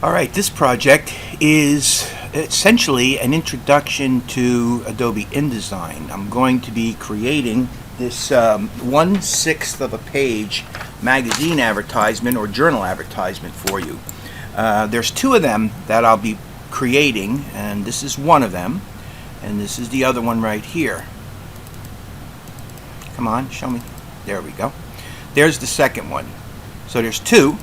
Alright, this project is essentially an introduction to Adobe InDesign. I'm going to be creating this 1/6 of a page magazine advertisement or journal advertisement for you. There's two of them that I'll be creating, and this is one of them, and this is the other one right here. Come on, show me. There we go. There's the second one. So there's two.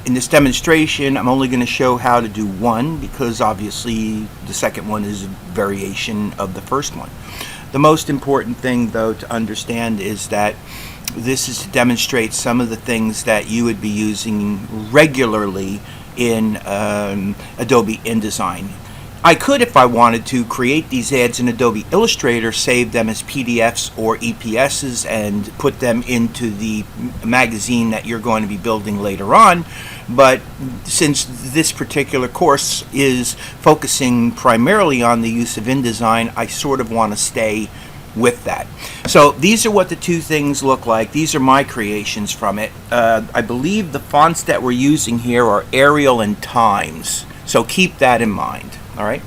In this demonstration, I'm only going to show how to do one because obviously the second one is a variation of the first one. The most important thing, though, to understand is that this is to demonstrate some of the things that you would be using regularly in Adobe InDesign. I could, if I wanted to, create these ads in Adobe Illustrator, save them as PDFs or EPSs, and put them into the magazine that you're going to be building later on. But since this particular course is focusing primarily on the use of InDesign, I sort of want to stay with that. So these are what the two things look like. These are my creations from it. I believe the fonts that we're using here are Arial and Times, so keep that in mind. All right.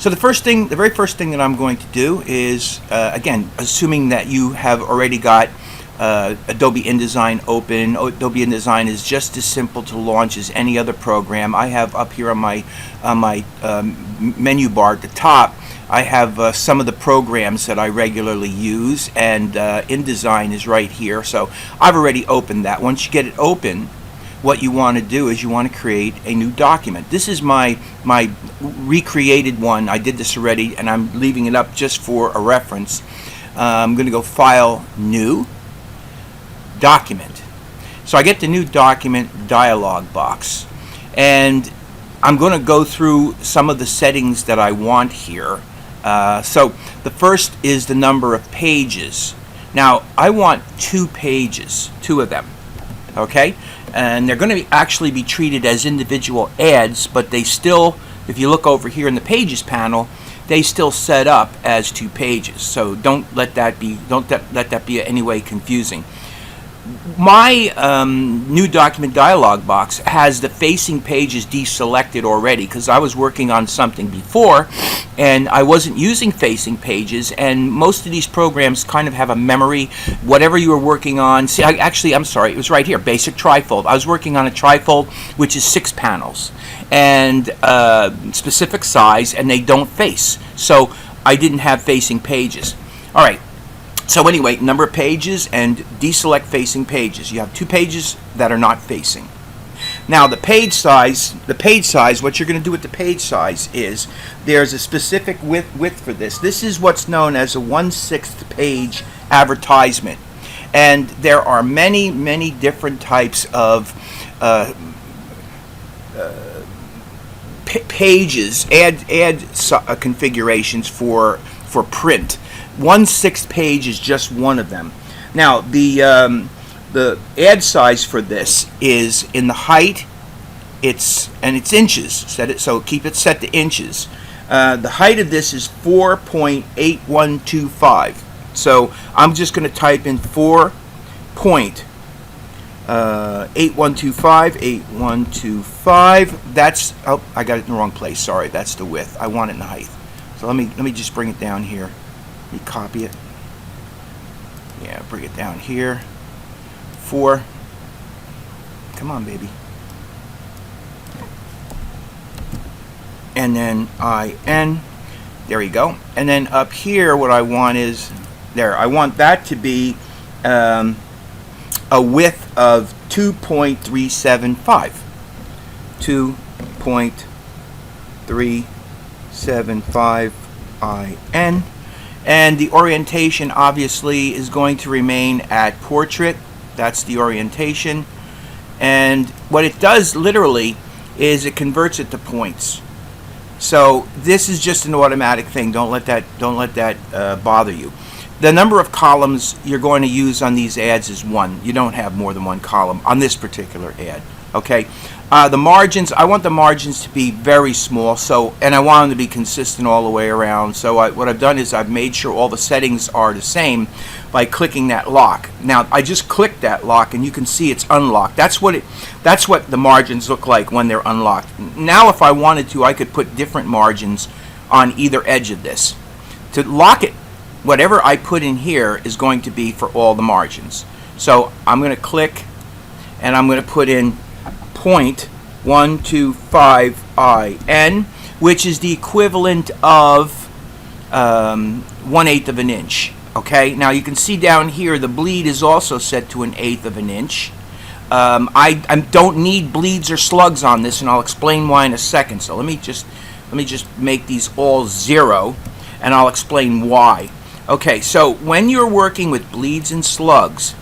So the very first thing that I'm going to do is, again, assuming that you have already got Adobe InDesign open. Adobe InDesign is just as simple to launch as any other program. I have up here on my menu bar at the top, I have some of the programs that I regularly use, and InDesign is right here. So I've already opened that. Once you get it open, what you want to do is you want to create a new document. This is my recreated one. I did this already, and I'm leaving it up just for a reference. I'm going to go File, New, Document. So I get the new document dialog box, and I'm going to go through some of the settings that I want here. So the first is the number of pages. Now I want 2 pages, 2 of them. Okay, and they're going to actually be treated as individual ads, but they still, if you look over here in the Pages panel, they still set up as 2 pages. So don't let that be in any way confusing. My new document dialog box has the facing pages deselected already because I was working on something before and I wasn't using facing pages, and most of these programs kind of have a memory. Whatever you were working on, see, I'm sorry, it was right here, basic trifold. I was working on a trifold which is 6 panels and specific size, and they don't face, so I didn't have facing pages. All right. So anyway, number of pages and deselect facing pages. You have 2 pages that are not facing. Now the page size, what you're going to do with the page size is there's a specific width for this. This is what's known as a 1/6 page advertisement. And there are many different types of pages, ad configurations for print. 1/6 page is just one of them. Now the ad size for this is in the height. It's inches. So keep it set to inches. The height of this is 4.8125. So I'm just going to type in 4.8125. That's, oh, I got it in the wrong place. Sorry, that's the width. I want it in the height. So let me just bring it down here. Let me copy it. Yeah, bring it down here. 4. Come on, baby. And then IN. There you go. And then up here, what I want is there. I want that to be a width of 2.375. 2.375 IN. And the orientation obviously is going to remain at portrait. That's the orientation. And what it does literally is it converts it to points. So this is just an automatic thing. Don't let that bother you. The number of columns you're going to use on these ads is 1. You don't have more than 1 column on this particular ad. Okay, the margins, I want the margins to be very small, so, and I want them to be consistent all the way around. So what I've done is I've made sure all the settings are the same by clicking that lock. Now I just clicked that lock and you can see it's unlocked. That's what the margins look like when they're unlocked. Now if I wanted to, I could put different margins on either edge of this. To lock it, whatever I put in here is going to be for all the margins. So I'm going to click and I'm going to put in 0.125 IN, which is the equivalent of 1/8 of an inch. Okay, now you can see down here the bleed is also set to 1/8 of an inch. I don't need bleeds or slugs on this, and I'll explain why in a second. So let me just make these all 0, and I'll explain why. Okay, so when you're working with bleeds and slugs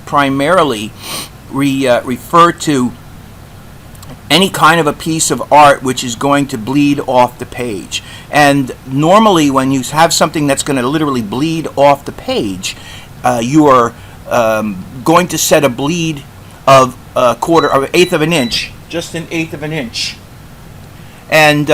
primarily refer to any kind of a piece of art which is going to bleed off the page. And normally when you have something that's going to literally bleed off the page, you are going to set a bleed of 1/8 of an inch, just 1/8 of an inch. And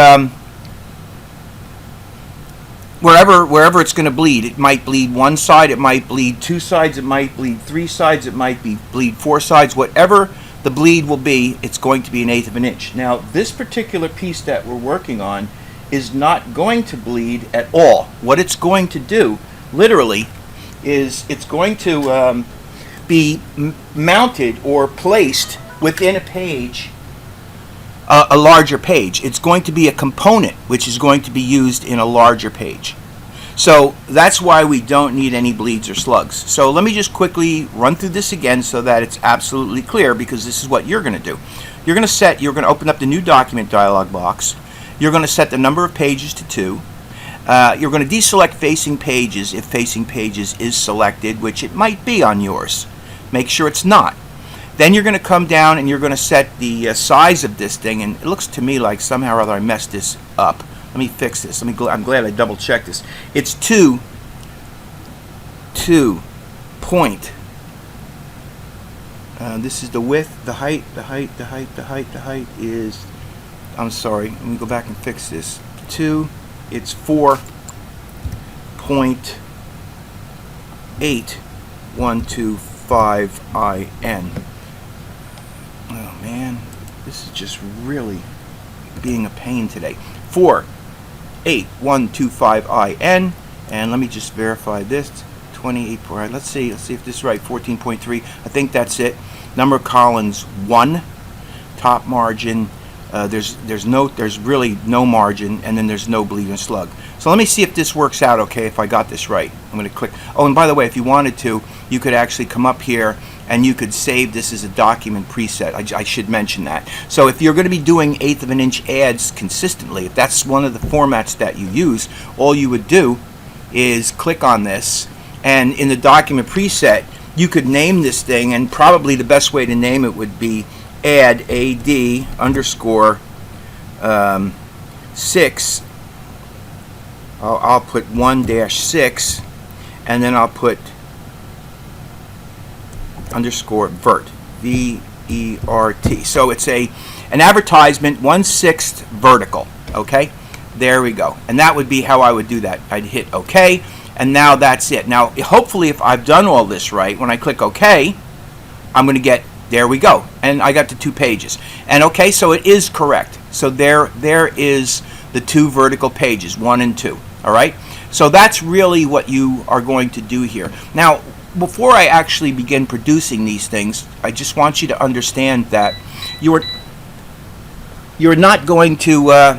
wherever it's going to bleed, it might bleed one side, it might bleed two sides, it might bleed three sides, it might bleed four sides. Whatever the bleed will be, it's going to be 1/8 of an inch. Now this particular piece that we're working on is not going to bleed at all. What it's going to do literally is it's going to be mounted or placed within a page, a larger page. It's going to be a component which is going to be used in a larger page. So that's why we don't need any bleeds or slugs. So let me just quickly run through this again so that it's absolutely clear, because this is what you're going to do. You're going to open up the new document dialog box. You're going to set the number of pages to 2. You're going to deselect facing pages if facing pages is selected, which it might be on yours. Make sure it's not. Then you're going to come down and you're going to set the size of this thing, and it looks to me like somehow or other I messed this up. Let me fix this. I'm glad I double checked this. It's 2 point. This is the width, the height is, I'm sorry, let me go back and fix this. 2, it's 4.8125 IN. Oh man, this is just really being a pain today. 4.8125 IN, and let me just verify this. 28. Let's see if this is right. 14.3. I think that's it. Number of columns 1. Top margin. There's really no margin, and then there's no bleed and slug. So let me see if this works out okay, if I got this right. I'm going to click. Oh, and by the way, if you wanted to, you could actually come up here and you could save this as a document preset. I should mention that. So if you're going to be doing 1/8 of an inch ads consistently, if that's one of the formats that you use, all you would do is click on this, and in the document preset, you could name this thing, and probably the best way to name it would be add AD underscore 6. I'll put 1-6, and then I'll put underscore vert, VERT. So it's an advertisement 1/6 vertical. Okay, there we go. And that would be how I would do that. I'd hit OK, and now that's it. Now hopefully if I've done all this right, when I click OK, I'm going to get, there we go, and I got the 2 pages. And okay, so it is correct. So there is the 2 vertical pages, 1 and 2. All right, so that's really what you are going to do here. Now before I actually begin producing these things, I just want you to understand that you're not going to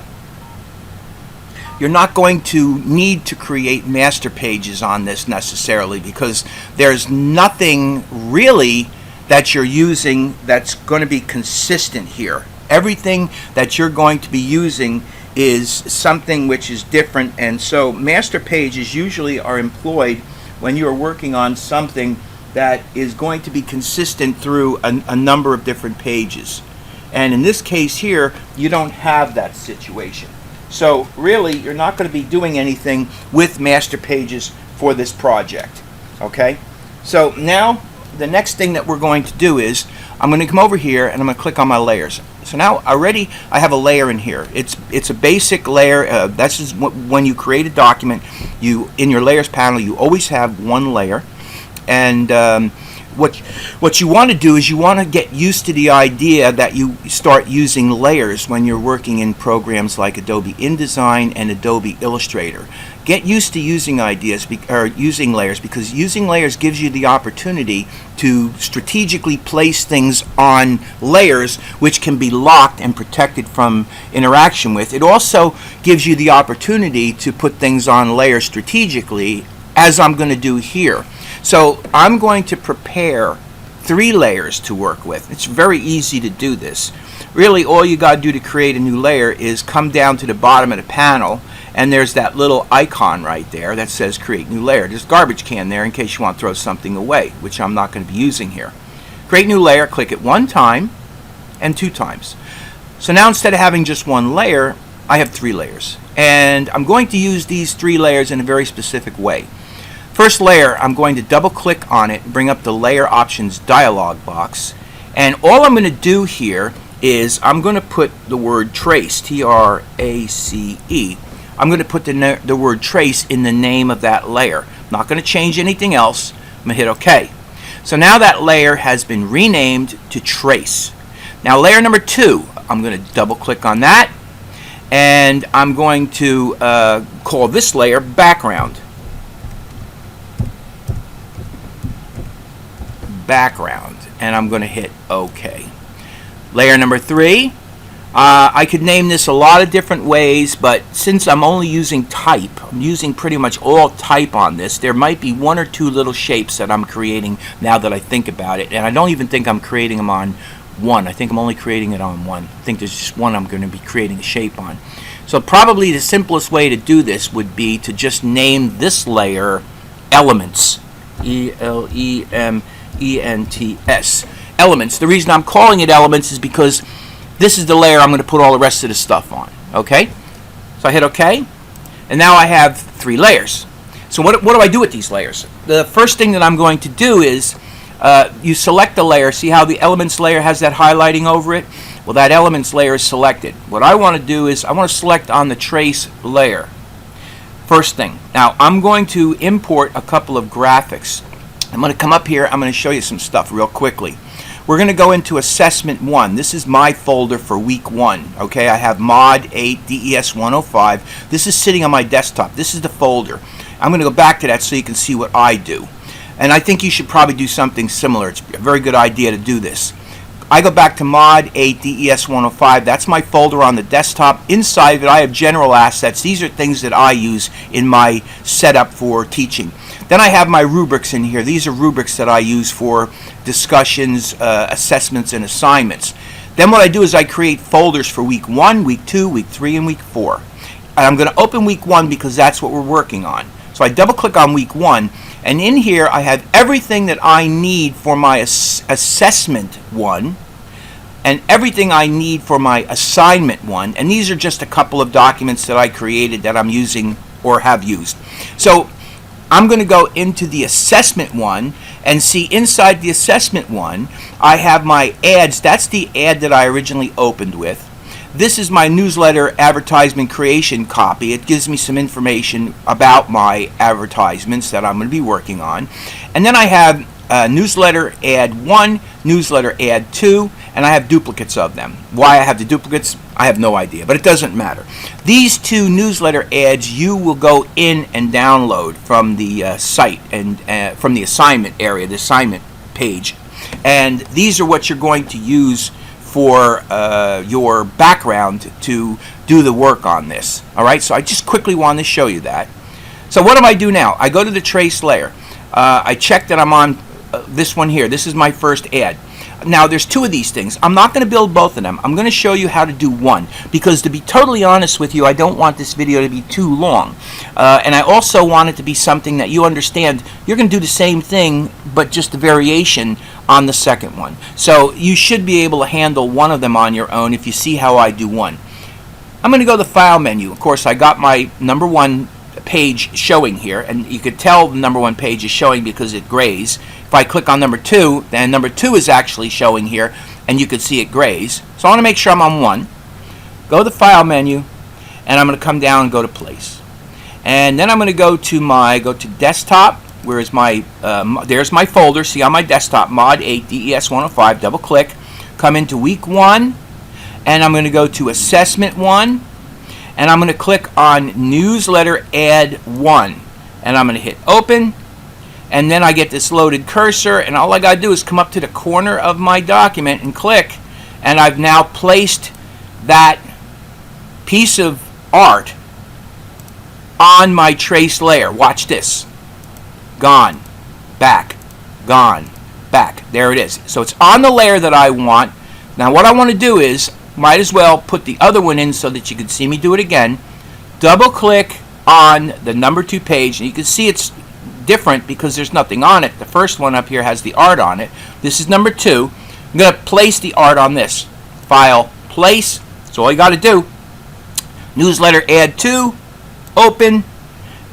need to create master pages on this necessarily, because there's nothing really that you're using that's going to be consistent here. Everything that you're going to be using is something which is different, and so master pages usually are employed when you are working on something that is going to be consistent through a number of different pages. And in this case here, you don't have that situation. So really, you're not going to be doing anything with master pages for this project. Okay? So now the next thing that we're going to do is I'm going to come over here and I'm going to click on my layers. So now already I have a layer in here. It's a basic layer. That's just when you create a document, you in your layers panel you always have one layer, and what you want to do is you want to get used to the idea that you start using layers when you're working in programs like Adobe InDesign and Adobe Illustrator. Get used to using using layers, because using layers gives you the opportunity to strategically place things on layers which can be locked and protected from interaction with. It also gives you the opportunity to put things on layers strategically, as I'm going to do here. So I'm going to prepare 3 layers to work with. It's very easy to do this. Really, all you got to do to create a new layer is come down to the bottom of the panel, and there's that little icon right there that says create new layer. There's a garbage can there in case you want to throw something away, which I'm not going to be using here. Create new layer, click it 1 time and 2 times. So now instead of having just 1 layer, I have 3 layers. And I'm going to use these 3 layers in a very specific way. First layer, I'm going to double click on it, bring up the layer options dialog box, and all I'm going to do here is I'm going to put the word trace, T-R-A-C-E. I'm going to put the word trace in the name of that layer. I'm not going to change anything else. I'm going to hit OK. So now that layer has been renamed to trace. Now layer number 2, I'm going to double click on that, and I'm going to call this layer background. And I'm going to hit OK. Layer number 3, I could name this a lot of different ways, but since I'm only using type, I'm using pretty much all type on this. There might be 1 or 2 little shapes that I'm creating now that I think about it, and I don't even think I'm creating them on 1. I think I'm only creating it on 1. I think there's just 1 I'm going to be creating a shape on. So probably the simplest way to do this would be to just name this layer Elements, E-L-E-M-E-N-T-S, Elements. The reason I'm calling it Elements is because this is the layer I'm going to put all the rest of the stuff on. Okay? So I hit OK, and now I have 3 layers. So what do I do with these layers? The first thing that I'm going to do is you select the layer. See how the Elements layer has that highlighting over it? Well, that Elements layer is selected. What I want to do is I want to select on the Trace layer. First thing. Now I'm going to import a couple of graphics. I'm going to come up here. I'm going to show you some stuff real quickly. We're going to go into Assessment 1. This is my folder for week 1. Okay, I have Mod 8 DES-105. This is sitting on my desktop. This is the folder. I'm going to go back to that so you can see what I do. And I think you should probably do something similar. It's a very good idea to do this. I go back to Mod 8 DES-105. That's my folder on the desktop. Inside of it, I have general assets. These are things that I use in my setup for teaching. Then I have my rubrics in here. These are rubrics that I use for discussions, assessments, and assignments. Then what I do is I create folders for week 1, week 2, week 3, and week 4. And I'm going to open week 1 because that's what we're working on. So I double click on week 1, and in here I have everything that I need for my assessment 1 and everything I need for my assignment 1. And these are just a couple of documents that I created that I'm using or have used. So I'm going to go into the assessment 1 and see inside the assessment 1 I have my ads. That's the ad that I originally opened with. This is my newsletter advertisement creation copy. It gives me some information about my advertisements that I'm going to be working on. And then I have newsletter ad 1, newsletter ad 2, and I have duplicates of them. Why I have the duplicates, I have no idea, but it doesn't matter. These 2 newsletter ads you will go in and download from the site and from the assignment area, the assignment page. And these are what you're going to use for your background to do the work on this. Alright, so I just quickly want to show you that. So what do I do now? I go to the trace layer. I check that I'm on this one here. This is my first ad. Now there's 2 of these things. I'm not going to build both of them. I'm going to show you how to do one, because to be totally honest with you, I don't want this video to be too long. And I also want it to be something that you understand. You're going to do the same thing, but just a variation on the second one. So you should be able to handle one of them on your own if you see how I do one. I'm going to go to the File menu. Of course, I got my #1 page showing here, and you could tell the #1 page is showing because it grays. If I click on number 2, then number 2 is actually showing here, and you can see it grays. So I want to make sure I'm on 1. Go to the File menu, and I'm going to come down and go to Place. And then I'm going to go to Desktop. Where is my, there's my folder. See on my desktop, Mod 8 DES-105. Double click. Come into Week 1, and I'm going to go to Assessment 1, and I'm going to click on Newsletter Add 1. And I'm going to hit Open. And then I get this loaded cursor, and all I got to do is come up to the corner of my document and click, and I've now placed that piece of art on my trace layer. Watch this. Gone, back, gone, back. There it is. So it's on the layer that I want. Now what I want to do is, might as well put the other one in so that you can see me do it again. Double click on the number 2 page, and you can see it's different because there's nothing on it. The first one up here has the art on it. This is number 2. I'm going to place the art on this. File, place. That's all you got to do. Newsletter add 2, open,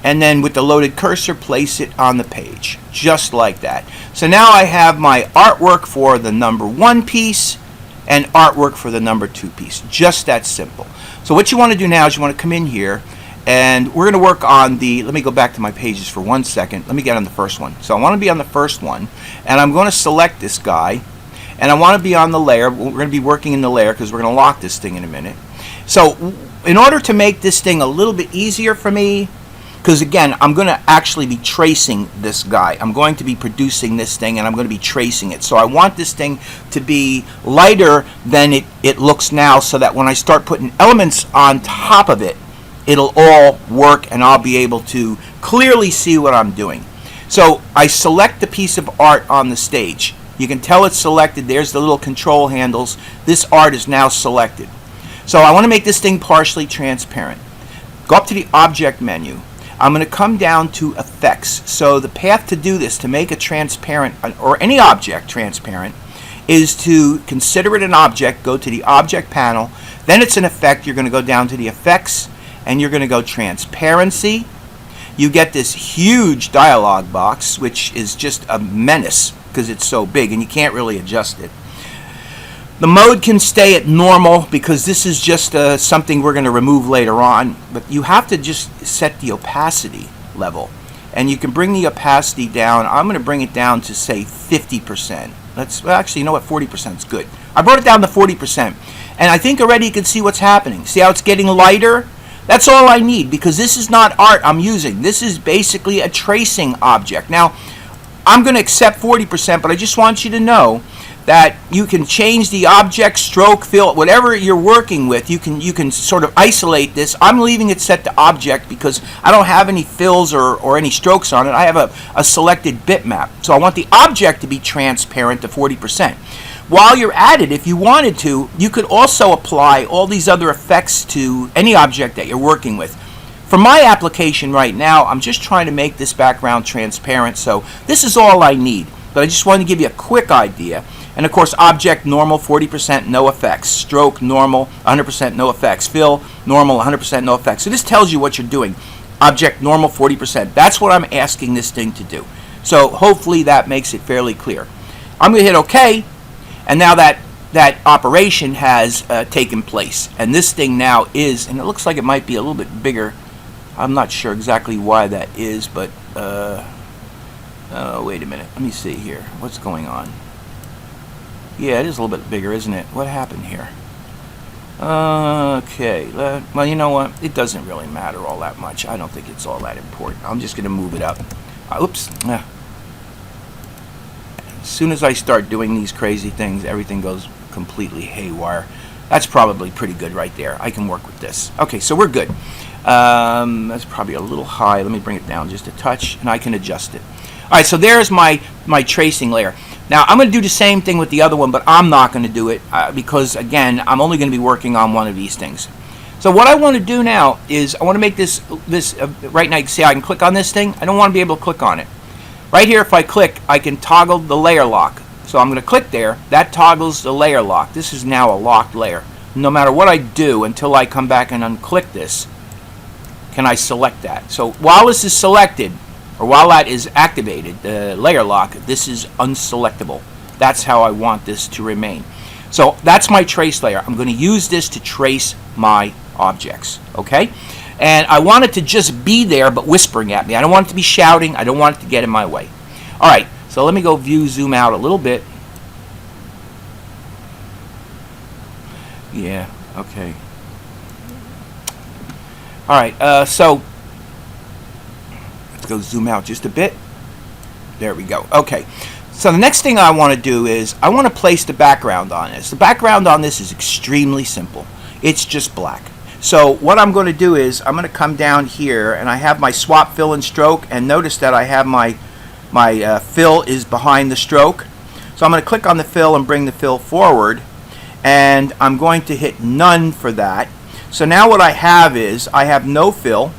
and then with the loaded cursor, place it on the page. Just like that. So now I have my artwork for the number 1 piece and artwork for the number 2 piece. Just that simple. So what you want to do now is you want to come in here, and we're going to work on the, let me go back to my pages for 1 second. Let me get on the first one. So I want to be on the first one, and I'm going to select this guy, and I want to be on the layer. We're going to be working in the layer because we're going to lock this thing in a minute. So in order to make this thing a little bit easier for me, because again, I'm going to actually be tracing this guy. I'm going to be producing this thing, and I'm going to be tracing it. So I want this thing to be lighter than it looks now, so that when I start putting elements on top of it, it'll all work, and I'll be able to clearly see what I'm doing. So I select the piece of art on the stage. You can tell it's selected. There's the little control handles. This art is now selected. So I want to make this thing partially transparent. Go up to the Object menu. I'm going to come down to Effects. So the path to do this, to make a transparent, or any object transparent, is to consider it an object. Go to the Object panel. Then it's an effect. You're going to go down to the Effects, and you're going to go Transparency. You get this huge dialog box, which is just a menace because it's so big and you can't really adjust it. The mode can stay at normal because this is just something we're going to remove later on, but you have to just set the opacity level, and you can bring the opacity down. I'm going to bring it down to, say, 50%. Well, actually, you know what, 40% is good. I brought it down to 40%, and I think already you can see what's happening. See how it's getting lighter? That's all I need, because this is not art I'm using. This is basically a tracing object. Now, I'm going to accept 40%, but I just want you to know that you can change the object, stroke, fill, whatever you're working with. You can sort of isolate this. I'm leaving it set to object because I don't have any fills or any strokes on it. I have a selected bitmap. So I want the object to be transparent to 40%. While you're at it, if you wanted to, you could also apply all these other effects to any object that you're working with. For my application right now, I'm just trying to make this background transparent, so this is all I need. But I just wanted to give you a quick idea. And of course, object, normal, 40%, no effects. Stroke, normal, 100%, no effects. Fill, normal, 100%, no effects. So this tells you what you're doing. Object, normal, 40%. That's what I'm asking this thing to do. So hopefully that makes it fairly clear. I'm going to hit OK, and now that operation has taken place. And this thing now is, and it looks like it might be a little bit bigger. I'm not sure exactly why that is, but wait a minute. Let me see here. What's going on? Yeah, it is a little bit bigger, isn't it? What happened here? Okay. Well, you know what? It doesn't really matter all that much. I don't think it's all that important. I'm just going to move it up. Oops. As soon as I start doing these crazy things, everything goes completely haywire. That's probably pretty good right there. I can work with this. Okay, so we're good. That's probably a little high. Let me bring it down just a touch, and I can adjust it. All right, so there's my tracing layer. Now, I'm going to do the same thing with the other one, but I'm not going to do it because, again, I'm only going to be working on one of these things. So what I want to do now is I want to make this right now, you can see I can click on this thing. I don't want to be able to click on it. Right here, if I click, I can toggle the layer lock. So I'm going to click there. That toggles the layer lock. This is now a locked layer. No matter what I do until I come back and unclick this, can I select that. So while this is selected, or while that is activated, the layer lock, this is unselectable. That's how I want this to remain. So that's my trace layer. I'm going to use this to trace my objects, okay? And I want it to just be there but whispering at me. I don't want it to be shouting. I don't want it to get in my way. All right, so let me go zoom out a little bit. Yeah, okay. All right, so let's go zoom out just a bit. There we go. Okay. So the next thing I want to do is I want to place the background on this. The background on this is extremely simple. It's just black. So what I'm going to do is I'm going to come down here and I have my swap fill and stroke, and notice that I have my fill is behind the stroke. So I'm going to click on the fill and bring the fill forward, and I'm going to hit none for that. So now what I have is I have no fill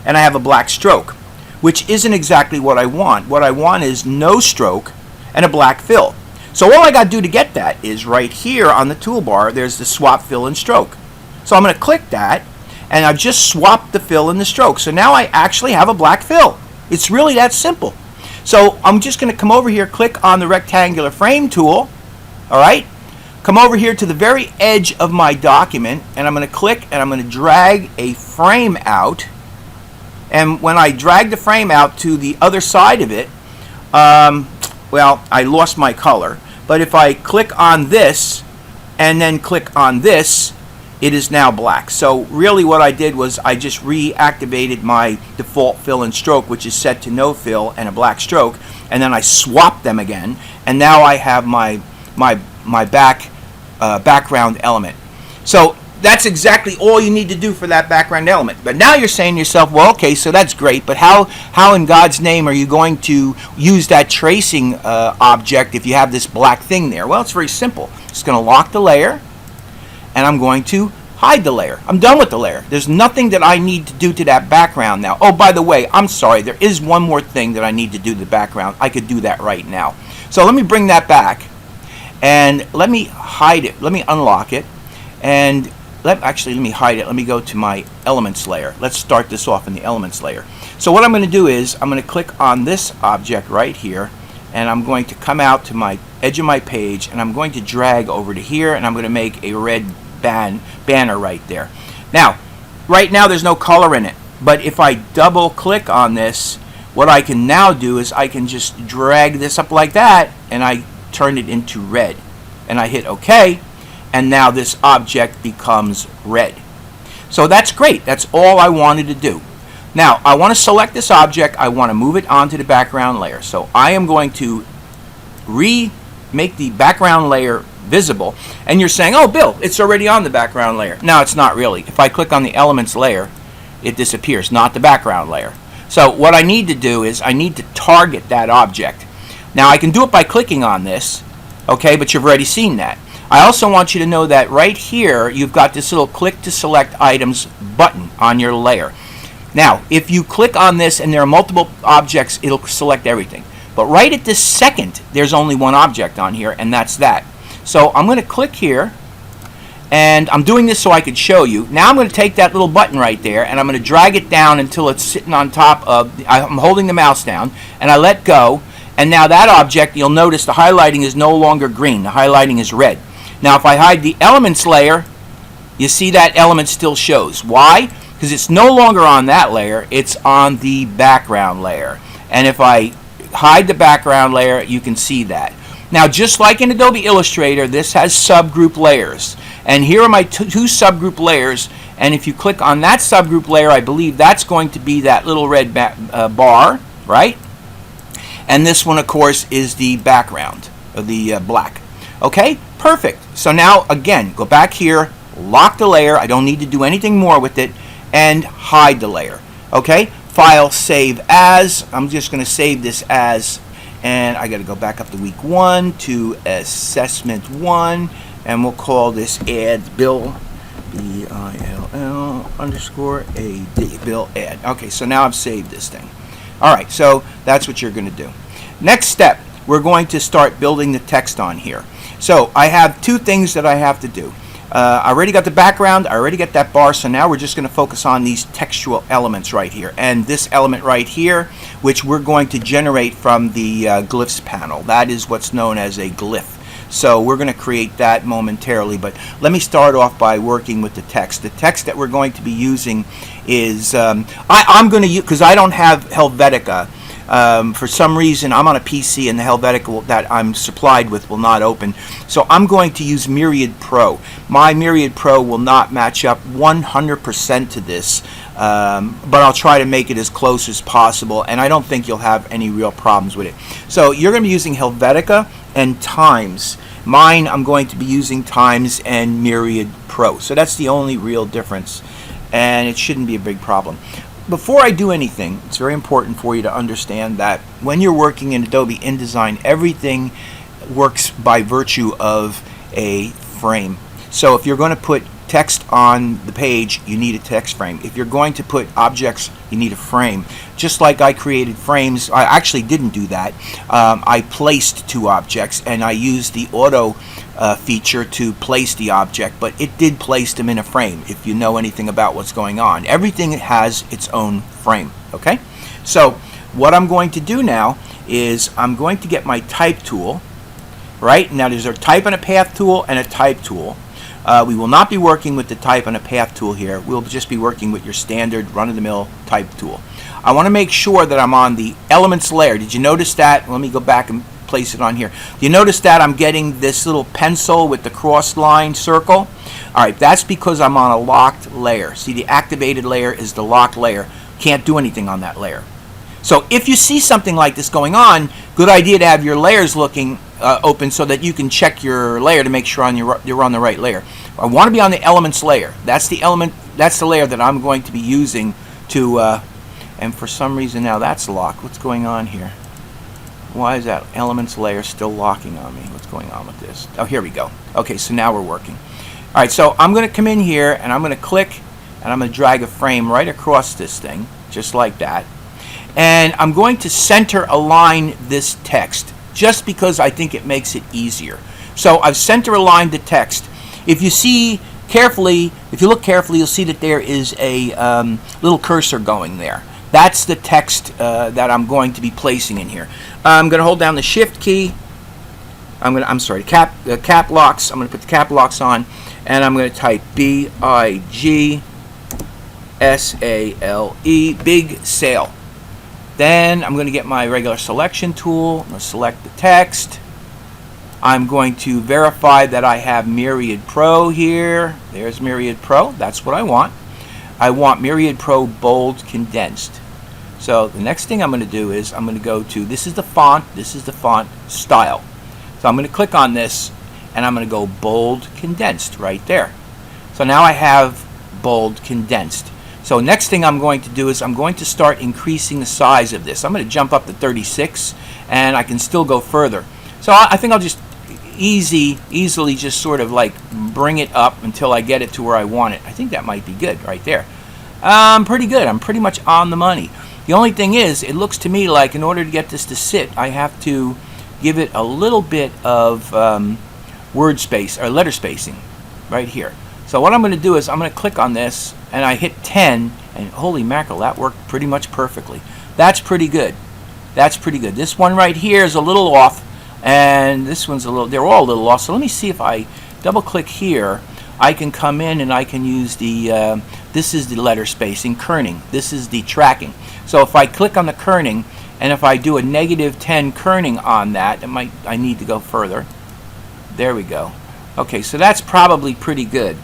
and I have a black stroke, which isn't exactly what I want. What I want is no stroke and a black fill. So all I got to do to get that is right here on the toolbar, there's the swap fill and stroke. So I'm going to click that, and I've just swapped the fill and the stroke. So now I actually have a black fill. It's really that simple. So I'm just going to come over here, click on the rectangular frame tool, all right? Come over here to the very edge of my document, and I'm going to click and I'm going to drag a frame out. And when I drag the frame out to the other side of it, well, I lost my color. But if I click on this and then click on this, it is now black. So really what I did was I just reactivated my default fill and stroke, which is set to no fill and a black stroke, and then I swapped them again, and now I have my background element. So that's exactly all you need to do for that background element. But now you're saying to yourself, well, okay, so that's great, but how in God's name are you going to use that tracing object if you have this black thing there? Well, it's very simple. Just going to lock the layer, and I'm going to hide the layer. I'm done with the layer. There's nothing that I need to do to that background now. Oh, by the way, I'm sorry, there is one more thing that I need to do to the background. I could do that right now. So let me bring that back, and let me hide it. Let me unlock it, and let me hide it. Let me go to my elements layer. Let's start this off in the elements layer. So what I'm going to do is I'm going to click on this object right here, and I'm going to come out to my edge of my page, and I'm going to drag over to here, and I'm going to make a red banner right there. Now, right now there's no color in it, but if I double click on this, what I can now do is I can just drag this up like that, and I turn it into red, and I hit OK, and now this object becomes red. So that's great. That's all I wanted to do. Now I want to select this object. I want to move it onto the background layer. So I am going to make the background layer visible. And you're saying, oh, Bill, it's already on the background layer. No, it's not really. If I click on the elements layer, it disappears, not the background layer. So what I need to do is I need to target that object. Now I can do it by clicking on this, okay, but you've already seen that. I also want you to know that right here you've got this little click to select items button on your layer. Now if you click on this and there are multiple objects, it'll select everything. But right at this second there's only one object on here, and that's that. So I'm going to click here, and I'm doing this so I could show you. Now I'm going to take that little button right there, and I'm going to drag it down until it's sitting on top of, I'm holding the mouse down, and I let go, and now that object, you'll notice the highlighting is no longer green. The highlighting is red. Now if I hide the elements layer, you see that element still shows. Why? Because it's no longer on that layer, it's on the background layer. And if I hide the background layer, you can see that. Now just like in Adobe Illustrator, this has subgroup layers. And here are my two subgroup layers, and if you click on that subgroup layer, I believe that's going to be that little red bar, right? And this one, of course, is the background, of the black. Okay, perfect. So now, again, go back here, lock the layer. I don't need to do anything more with it, and hide the layer. Okay, File, Save As. I'm just going to save this as, and I got to go back up to week 1 to assessment 1, and we'll call this add Bill, B-I-L-L _A-D, Bill add. Okay, so now I've saved this thing. All right, so that's what you're going to do. Next step, we're going to start building the text on here. So I have two things that I have to do. I already got the background, I already got that bar, so now we're just going to focus on these textual elements right here. And this element right here, which we're going to generate from the Glyphs panel. That is what's known as a glyph. So we're going to create that momentarily, but let me start off by working with the text. The text that we're going to be using is, I'm going to use, because I don't have Helvetica. For some reason, I'm on a PC and the Helvetica that I'm supplied with will not open. So I'm going to use Myriad Pro. My Myriad Pro will not match up 100% to this, but I'll try to make it as close as possible, and I don't think you'll have any real problems with it. So you're going to be using Helvetica and Times. Mine, I'm going to be using Times and Myriad Pro. So that's the only real difference, and it shouldn't be a big problem. Before I do anything, it's very important for you to understand that when you're working in Adobe InDesign, everything works by virtue of a frame. So if you're going to put text on the page, you need a text frame. If you're going to put objects, you need a frame. Just like I created frames, I actually didn't do that. I placed two objects, and I used the auto feature to place the object, but it did place them in a frame. If you know anything about what's going on, everything has its own frame. Okay, so what I'm going to do now is I'm going to get my type tool. Right now, there's a type and a path tool and a type tool. We will not be working with the type and a path tool here. We'll just be working with your standard run-of-the-mill type tool. I want to make sure that I'm on the elements layer. Did you notice that? Let me go back and place it on here. Do you notice that I'm getting this little pencil with the cross line circle? Alright, that's because I'm on a locked layer. See, the activated layer is the locked layer. Can't do anything on that layer. So if you see something like this going on, good idea to have your layers looking open so that you can check your layer to make sure you're on the right layer. I want to be on the elements layer. That's the element. That's the layer that I'm going to be using to. And for some reason now that's locked. What's going on here? Why is that elements layer still locking on me? What's going on with this? Oh, here we go. Okay, so now we're working. All right, so I'm going to come in here and I'm going to click and I'm going to drag a frame right across this thing, just like that. And I'm going to center align this text just because I think it makes it easier. So I've center aligned the text. If you see carefully, if you look carefully, you'll see that there is a little cursor going there. That's the text that I'm going to be placing in here. I'm going to hold down the Shift key. I'm sorry, cap locks. I'm going to put the cap locks on, and I'm going to type BIGSALE, big sale. Then I'm going to get my regular selection tool. I'm going to select the text. I'm going to verify that I have Myriad Pro here. There's Myriad Pro. That's what I want. I want Myriad Pro bold condensed. So the next thing I'm going to do is I'm going to go to, this is the font style. So I'm going to click on this and I'm going to go bold condensed right there. So now I have bold condensed. So next thing I'm going to do is I'm going to start increasing the size of this. I'm going to jump up to 36 and I can still go further. So I think I'll just easily just sort of like bring it up until I get it to where I want it. I think that might be good right there. Pretty good. I'm pretty much on the money. The only thing is, it looks to me like in order to get this to sit, I have to give it a little bit of word space or letter spacing right here. So what I'm going to do is I'm going to click on this and I hit 10 and holy mackerel, that worked pretty much perfectly. That's pretty good. That's pretty good. This one right here is a little off and this one's a little, they're all a little off. So let me see if I double click here, I can come in and I can use the, this is the letter spacing, kerning. This is the tracking. So if I click on the kerning and if I do a -10 kerning on that, I need to go further. There we go. Okay, so that's probably pretty good.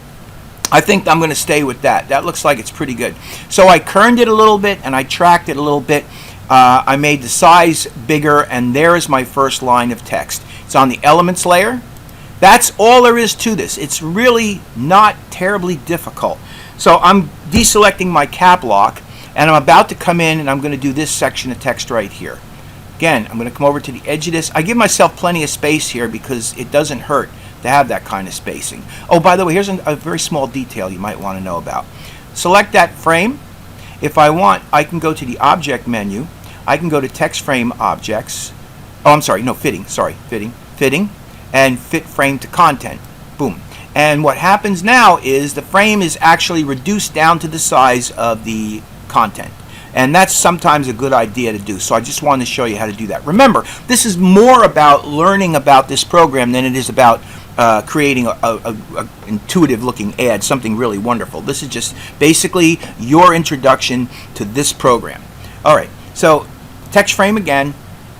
I think I'm going to stay with that. That looks like it's pretty good. So I kerned it a little bit and I tracked it a little bit. I made the size bigger and there is my first line of text. It's on the elements layer. That's all there is to this. It's really not terribly difficult. So I'm deselecting my cap lock and I'm about to come in and I'm going to do this section of text right here. Again, I'm going to come over to the edge of this. I give myself plenty of space here because it doesn't hurt to have that kind of spacing. Oh, by the way, here's a very small detail you might want to know about. Select that frame. If I want, I can go to the object menu. I can go to text frame objects. Oh, I'm sorry, no, fitting, sorry, fitting, and fit frame to content. Boom. And what happens now is the frame is actually reduced down to the size of the content. And that's sometimes a good idea to do. So I just wanted to show you how to do that. Remember, this is more about learning about this program than it is about creating a intuitive looking ad, something really wonderful. This is just basically your introduction to this program. All right, so text frame again.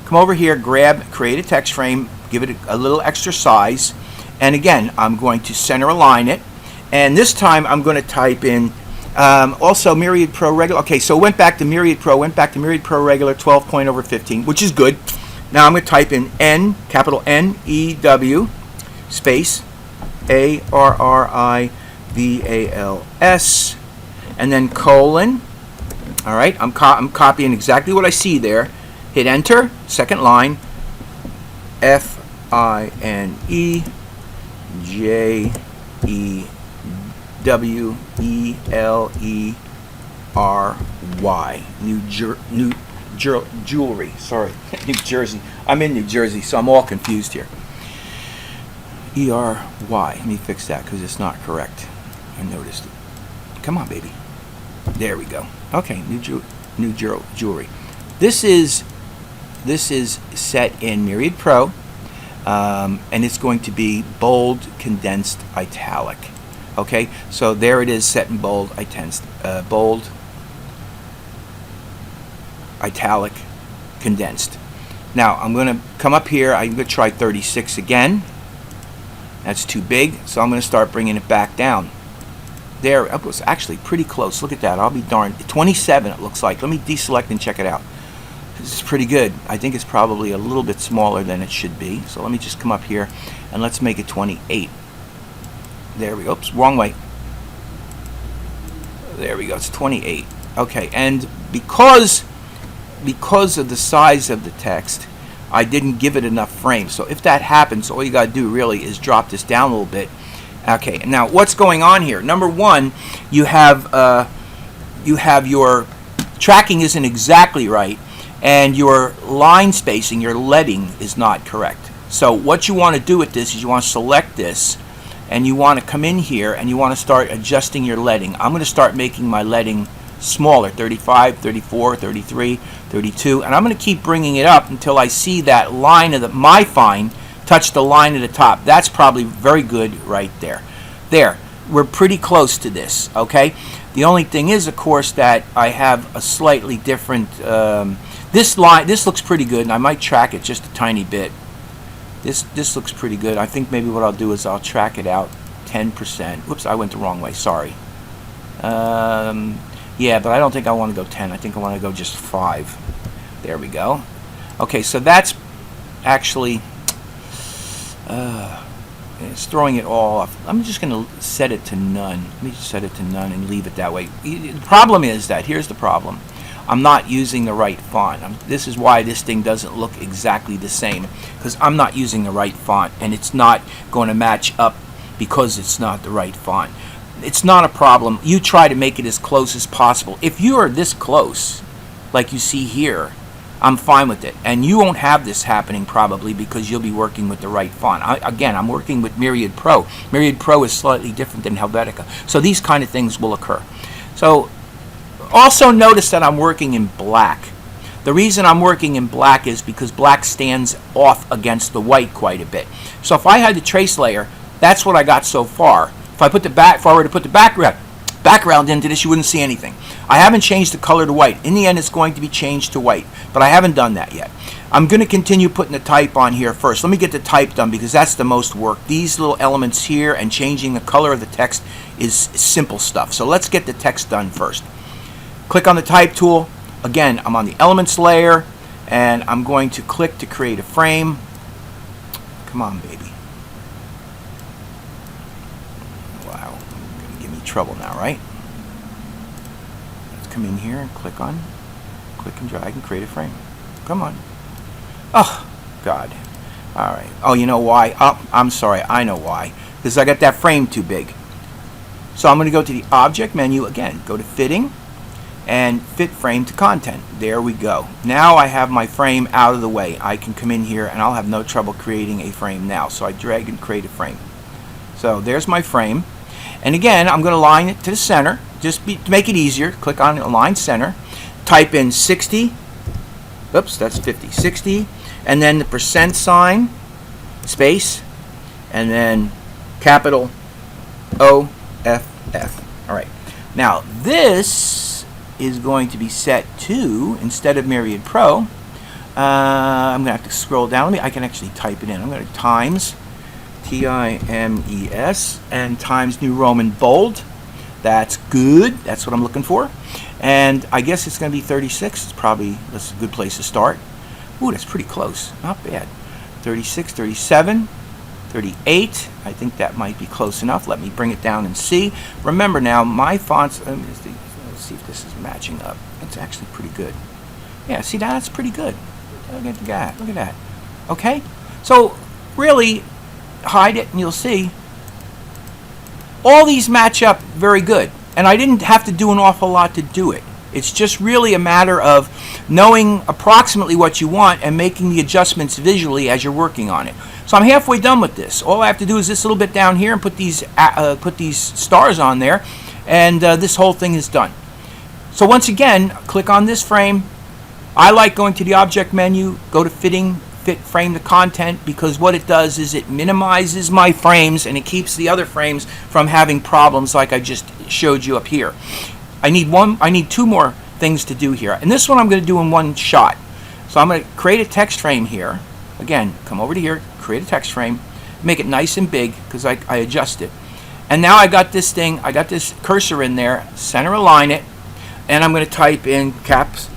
Come over here, create a text frame, give it a little extra size. And again, I'm going to center align it. And this time I'm going to type in also Myriad Pro Regular. Okay, so went back to Myriad Pro Regular 12 point over 15, which is good. Now I'm going to type in N, capital N-E-W, space A-R-R-I-V-A-L-S, and then colon. All right, I'm copying exactly what I see there. Hit enter, second line, F-I-N-E-J-E-W-E-L-E-R-Y. New Jewelry. Sorry, New Jersey. I'm in New Jersey, so I'm all confused here. E-R-Y. Let me fix that because it's not correct. I noticed it. Come on, baby. There we go. Okay, new jewelry. This is set in Myriad Pro, and it's going to be bold, condensed, italic. Okay, so there it is, set in bold, bold, italic, condensed. Now I'm going to come up here. I'm going to try 36 again. That's too big, so I'm going to start bringing it back down. There, it was actually pretty close. Look at that. I'll be darned. 27 it looks like. Let me deselect and check it out. This is pretty good. I think it's probably a little bit smaller than it should be. So let me just come up here and let's make it 28. There we go. Oops, wrong way. There we go. It's 28. Okay, and because of the size of the text, I didn't give it enough frames. So if that happens, all you got to do really is drop this down a little bit. Okay, now what's going on here? Number one, you have your tracking isn't exactly right, and your line spacing, your leading, is not correct. So what you want to do with this is you want to select this, and you want to come in here and you want to start adjusting your leading. I'm going to start making my leading smaller, 35, 34, 33, 32, and I'm going to keep bringing it up until I see that line of my fine touch the line at the top. That's probably very good right there. There, we're pretty close to this, okay? The only thing is, of course, that I have a slightly different, this looks pretty good, and I might track it just a tiny bit. This looks pretty good. I think maybe what I'll do is I'll track it out 10%. Whoops, I went the wrong way, sorry. Yeah, but I don't think I want to go 10. I think I want to go just 5. There we go. Okay, so that's actually... it's throwing it all off. I'm just going to set it to none. Let me just set it to none and leave it that way. The problem is that, here's the problem. I'm not using the right font. This is why this thing doesn't look exactly the same, because I'm not using the right font, and it's not going to match up because it's not the right font. It's not a problem. You try to make it as close as possible. If you are this close, like you see here, I'm fine with it. And you won't have this happening probably because you'll be working with the right font. Again, I'm working with Myriad Pro. Myriad Pro is slightly different than Helvetica. So these kind of things will occur. So also notice that I'm working in black. The reason I'm working in black is because black stands off against the white quite a bit. So if I had the trace layer, that's what I got so far. If I were to put the background into this, you wouldn't see anything. I haven't changed the color to white. In the end, it's going to be changed to white, but I haven't done that yet. I'm going to continue putting the type on here first. Let me get the type done because that's the most work. These little elements here and changing the color of the text is simple stuff. So let's get the text done first. Click on the type tool. Again, I'm on the elements layer, and I'm going to click to create a frame. Come on, baby. Wow, you're going to give me trouble now, right? Let's come in here and click and drag and create a frame. Come on. Oh, God. All right. Oh, you know why? Oh, I'm sorry. I know why. Because I got that frame too big. So I'm going to go to the Object menu again. Go to Fitting and Fit Frame to Content. There we go. Now I have my frame out of the way. I can come in here and I'll have no trouble creating a frame now. So I drag and create a frame. So there's my frame. And again, I'm going to line it to the center. To make it easier, click on Align Center. Type in 60. Oops, that's 50. 60. And then the percent sign, space, and then capital OFF. All right. Now, this is going to be set to, instead of Myriad Pro, I'm going to have to scroll down. I can actually type it in. I'm going to times, TIMES, and times New Roman bold. That's good. That's what I'm looking for. And I guess it's going to be 36. That's a good place to start. Ooh, that's pretty close. Not bad. 36, 37, 38. I think that might be close enough. Let me bring it down and see. Remember now, my fonts, let's see if this is matching up. It's actually pretty good. Yeah, see, that's pretty good. Look at that. Look at that. Okay? So, really, hide it and you'll see. All these match up very good. And I didn't have to do an awful lot to do it. It's just really a matter of knowing approximately what you want and making the adjustments visually as you're working on it. So I'm halfway done with this. All I have to do is this little bit down here and put these stars on there, and this whole thing is done. So once again, click on this frame. I like going to the object menu, go to fit frame the content, because what it does is it minimizes my frames and it keeps the other frames from having problems like I just showed you up here. I need two more things to do here, and this one I'm going to do in one shot. So I'm going to create a text frame here. Again, come over to here, create a text frame, make it nice and big because I adjust it. And now I got this thing, I got this cursor in there, center align it, and I'm going to type in caps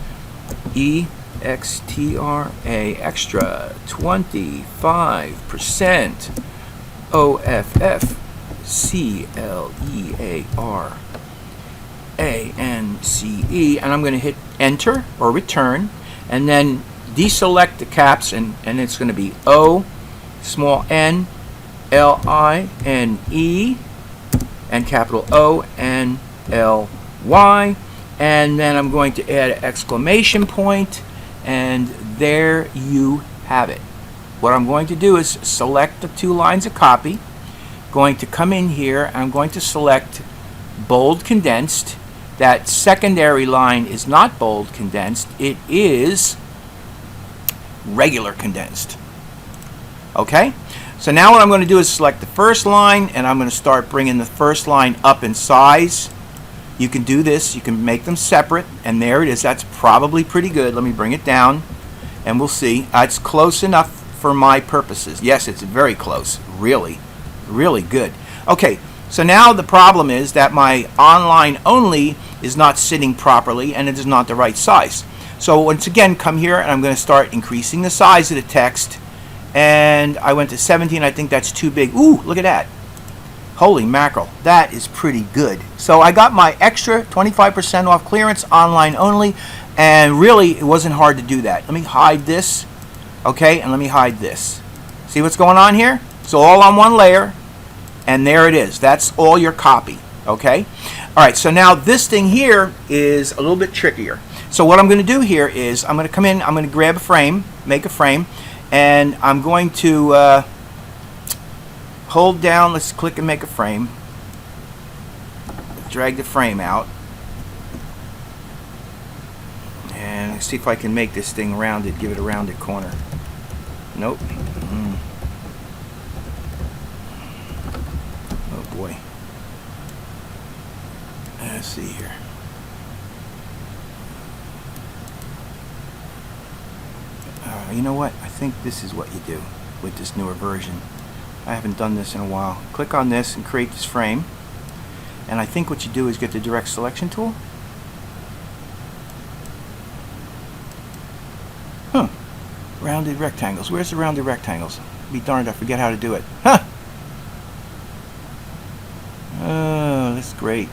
EXTRA extra 25% OFF CLEAR ANCE, and I'm going to hit enter or return, and then deselect the caps, and it's going to be O small n L I N E and capital O N L Y, and then I'm going to add an exclamation point, and there you have it. What I'm going to do is select the two lines of copy, going to come in here, I'm going to select bold condensed. That secondary line is not bold condensed, it is regular condensed. Okay? So now what I'm going to do is select the first line, and I'm going to start bringing the first line up in size. You can do this, you can make them separate, and there it is. That's probably pretty good. Let me bring it down, and we'll see. It's close enough for my purposes. Yes, it's very close. Really, really good. Okay, so now the problem is that my online only is not sitting properly, and it is not the right size. So once again, come here, and I'm going to start increasing the size of the text. And I went to 17. I think that's too big. Ooh, look at that. Holy mackerel. That is pretty good. So I got my extra 25% off clearance, online only, and really it wasn't hard to do that. Let me hide this. Okay, and let me hide this. See what's going on here? It's all on one layer, and there it is. That's all your copy. Okay? All right, so now this thing here is a little bit trickier. So what I'm going to do here is I'm going to come in, I'm going to grab a frame, make a frame, and I'm going to hold down, let's click and make a frame, drag the frame out, and let's see if I can make this thing rounded, give it a rounded corner. Nope. Oh boy. Let's see here. You know what? I think this is what you do with this newer version. I haven't done this in a while. Click on this and create this frame. And I think what you do is get the direct selection tool. Rounded rectangles. Where's the rounded rectangles? Be darned, I forget how to do it. Huh! Oh, that's great.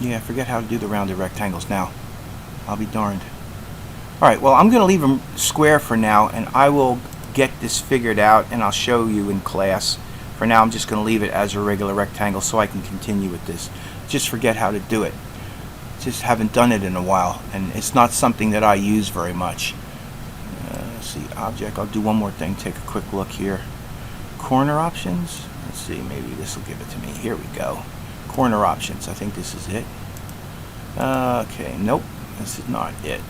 Yeah, I forget how to do the rounded rectangles now. I'll be darned. Alright, well, I'm going to leave them square for now, and I will get this figured out, and I'll show you in class. For now, I'm just going to leave it as a regular rectangle so I can continue with this. Just forget how to do it. Just haven't done it in a while, and it's not something that I use very much. see, object. I'll do one more thing. Take a quick look here. Corner options. Let's see, maybe this will give it to me. Here we go. Corner options. I think this is it. Okay, nope, this is not it.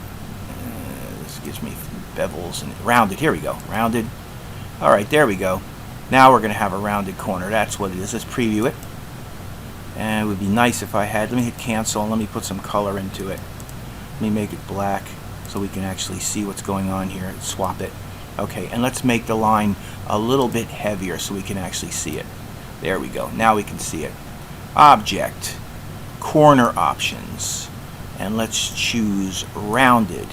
This gives me bevels and rounded. Here we go, rounded. All right, there we go. Now we're going to have a rounded corner. That's what it is. Let's preview it. And it would be nice if I had, let me hit cancel and let me put some color into it. Let me make it black so we can actually see what's going on here and swap it. Okay, and let's make the line a little bit heavier so we can actually see it. There we go. Now we can see it. Object, corner options, and let's choose rounded.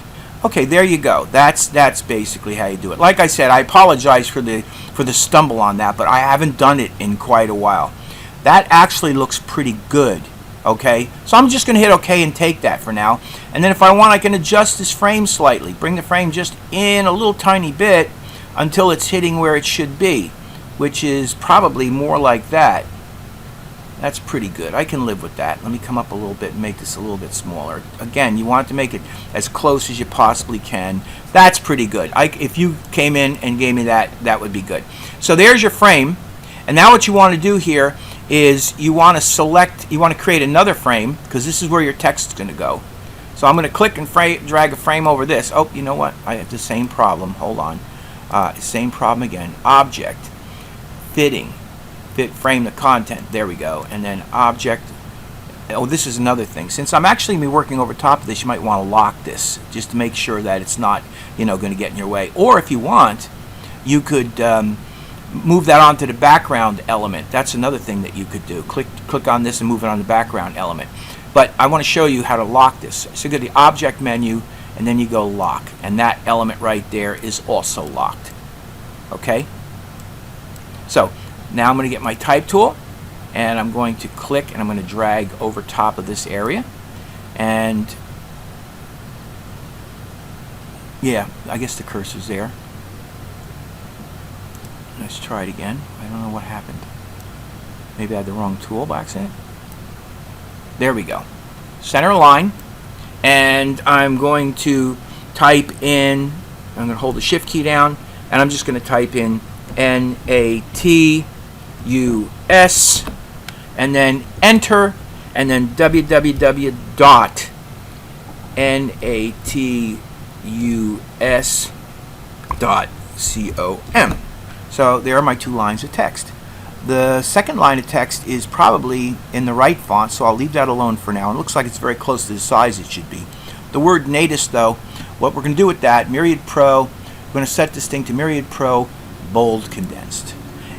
Okay, there you go. That's basically how you do it. Like I said, I apologize for the stumble on that, but I haven't done it in quite a while. That actually looks pretty good. Okay, so I'm just going to hit OK and take that for now. And then if I want, I can adjust this frame slightly. Bring the frame just in a little tiny bit until it's hitting where it should be, which is probably more like that. That's pretty good. I can live with that. Let me come up a little bit and make this a little bit smaller. Again, you want to make it as close as you possibly can. That's pretty good. If you came in and gave me that, that would be good. So there's your frame. And now what you want to do here is you want to select, you want to create another frame because this is where your text is going to go. So I'm going to click and drag a frame over this. Oh, you know what? I have the same problem. Hold on. Same problem again. Object, fitting, fit frame the content. There we go. And then object. Oh, this is another thing. Since I'm actually going to be working over top of this, you might want to lock this just to make sure that it's not, going to get in your way. Or if you want, you could move that onto the background element. That's another thing that you could do. Click on this and move it on the background element. But I want to show you how to lock this. So you go to the object menu and then you go lock. And that element right there is also locked. Okay? So now I'm going to get my type tool and I'm going to click and I'm going to drag over top of this area. And yeah, I guess the cursor's there. Let's try it again. I don't know what happened. Maybe I had the wrong tool by accident. There we go. Center line. And I'm going to type in, I'm going to hold the shift key down, and I'm just going to type in NATUS, and then enter, and then www.natus.com. So there are my two lines of text. The second line of text is probably in the right font, so I'll leave that alone for now. It looks like it's very close to the size it should be. The word Natus, though, what we're going to do with that, Myriad Pro, we're going to set this thing to Myriad Pro bold condensed.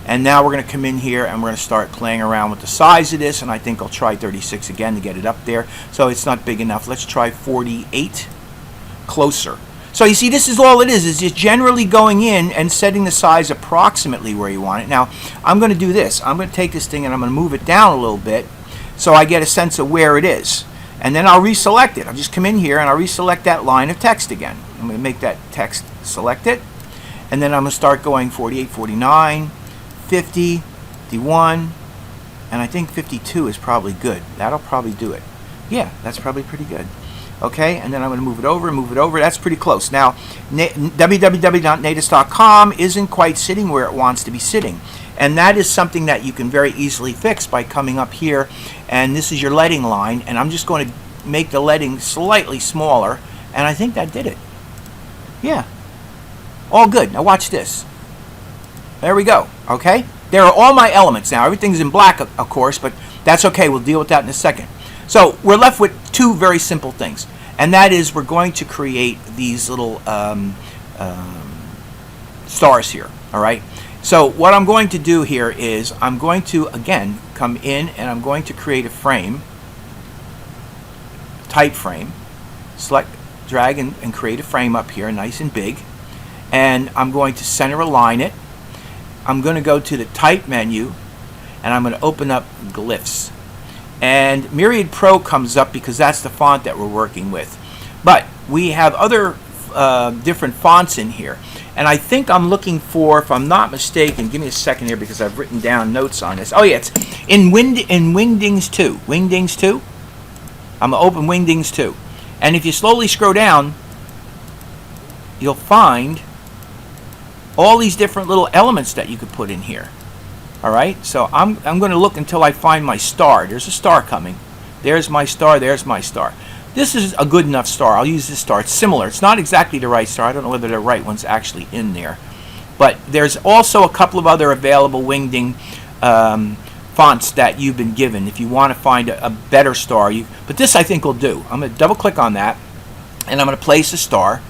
And now we're going to come in here and we're going to start playing around with the size of this, and I think I'll try 36 again to get it up there. So it's not big enough. Let's try 48. Closer. So you see, this is all it is just generally going in and setting the size approximately where you want it. Now, I'm going to do this. I'm going to take this thing and I'm going to move it down a little bit so I get a sense of where it is. And then I'll reselect it. I'll just come in here and I'll reselect that line of text again. I'm going to make that text select it. And then I'm going to start going 48, 49, 50, 51, and I think 52 is probably good. That'll probably do it. Yeah, that's probably pretty good. Okay, and then I'm going to move it over. That's pretty close. Now, www.natus.com isn't quite sitting where it wants to be sitting. And that is something that you can very easily fix by coming up here. And this is your leading line. And I'm just going to make the leading slightly smaller. And I think that did it. Yeah. All good. Now watch this. There we go. Okay? There are all my elements now. Everything's in black, of course, but that's okay. We'll deal with that in a second. So we're left with two very simple things, and that is we're going to create these little stars here. All right. So what I'm going to do here is I'm going to again come in and I'm going to create a frame, type frame, select, drag, and create a frame up here, nice and big, and I'm going to center align it. I'm going to go to the type menu, and I'm going to open up Glyphs. And Myriad Pro comes up because that's the font that we're working with. But we have other different fonts in here. And I think I'm looking for, if I'm not mistaken, give me a second here because I've written down notes on this. Oh yeah, it's in Wingdings 2. Wingdings 2? I'm going to open Wingdings 2. And if you slowly scroll down, you'll find all these different little elements that you could put in here. All right, so I'm going to look until I find my star. There's a star coming. There's my star. There's my star. This is a good enough star. I'll use this star. It's similar. It's not exactly the right star. I don't know whether the right one's actually in there. But there's also a couple of other available Wingding fonts that you've been given if you want to find a better star. But this I think will do. I'm going to double click on that, and I'm going to place a star.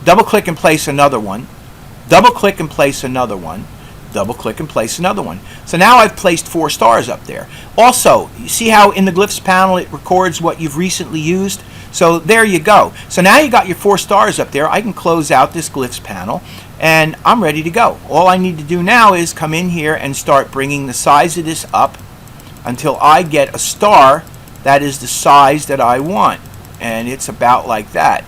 Double click and place another one. Double click and place another one. Double click and place another one. So now I've placed 4 stars up there. Also, you see how in the Glyphs panel it records what you've recently used? So there you go. So now you got your 4 stars up there. I can close out this Glyphs panel and I'm ready to go. All I need to do now is come in here and start bringing the size of this up until I get a star that is the size that I want. And it's about like that.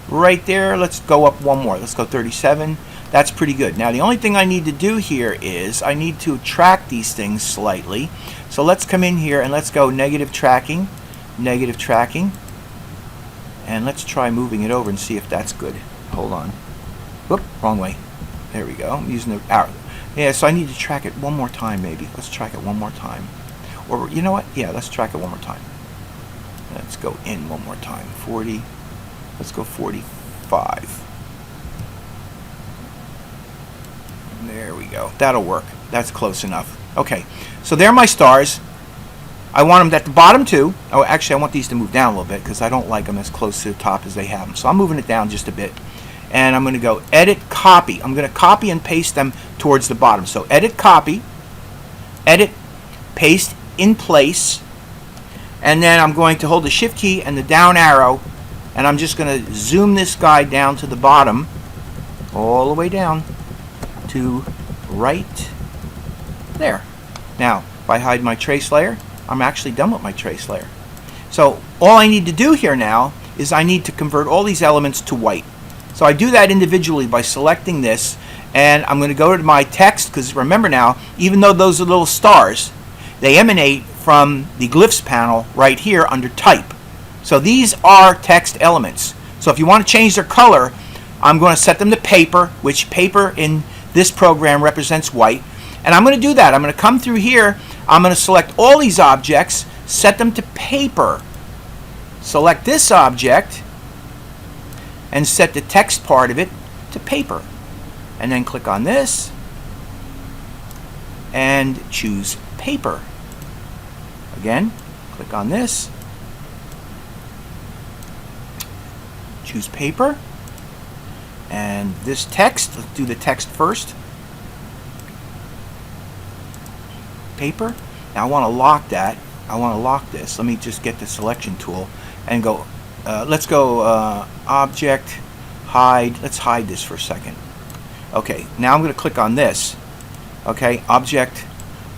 Right there. Let's go up one more. Let's go 37. That's pretty good. Now the only thing I need to do here is I need to track these things slightly. So let's come in here and let's go negative tracking, and let's try moving it over and see if that's good. Hold on. Whoop, wrong way. There we go. I'm using the arrow. Yeah, so I need to track it one more time maybe. Let's track it one more time. Or you know what? Yeah, let's track it one more time. Let's go in one more time. 40. Let's go 45. There we go. That'll work. That's close enough. Okay, so there are my stars. I want them at the bottom too. Oh, actually, I want these to move down a little bit because I don't like them as close to the top as they have them. So I'm moving it down just a bit. And I'm going to go edit, copy. I'm going to copy and paste them towards the bottom. So edit, copy, edit, paste in place. And then I'm going to hold the shift key and the down arrow. And I'm just going to zoom this guy down to the bottom, all the way down to right there. Now, if I hide my trace layer, I'm actually done with my trace layer. So all I need to do here now is I need to convert all these elements to white. So I do that individually by selecting this, and I'm going to go to my text, because remember now, even though those are little stars, they emanate from the Glyphs panel right here under type. So these are text elements. So if you want to change their color, I'm going to set them to paper, which paper in this program represents white. And I'm going to do that. I'm going to come through here. I'm going to select all these objects, set them to paper. Select this object and set the text part of it to paper. And then click on this and choose paper. Again, click on this, choose paper. And this text, let's do the text first. Paper. Now I want to lock that. I want to lock this. Let me just get the selection tool and go. Let's go object, hide. Let's hide this for a second. Okay, now I'm going to click on this. Okay, object,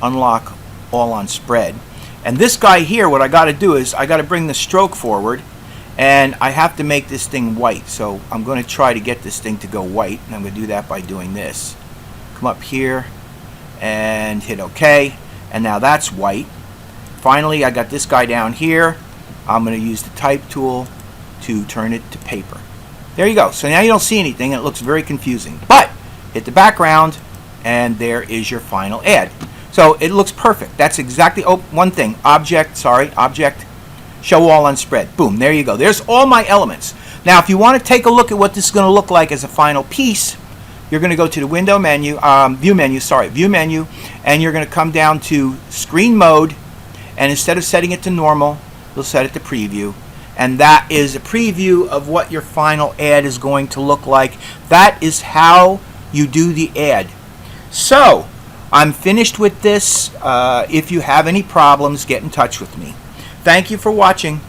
unlock all on spread. And this guy here, what I got to do is I got to bring the stroke forward. And I have to make this thing white, so I'm going to try to get this thing to go white, and I'm going to do that by doing this. Come up here and hit OK, and now that's white. Finally, I got this guy down here. I'm going to use the type tool to turn it to paper. There you go. So now you don't see anything, and it looks very confusing. But hit the background, and there is your final ad. So it looks perfect. That's exactly, one thing, object, show all on spread. Boom, there you go. There's all my elements. Now, if you want to take a look at what this is going to look like as a final piece, you're going to go to the View menu, and you're going to come down to Screen Mode, and instead of setting it to normal, we'll set it to Preview. And that is a preview of what your final ad is going to look like. That is how you do the ad. So, I'm finished with this. If you have any problems, get in touch with me. Thank you for watching.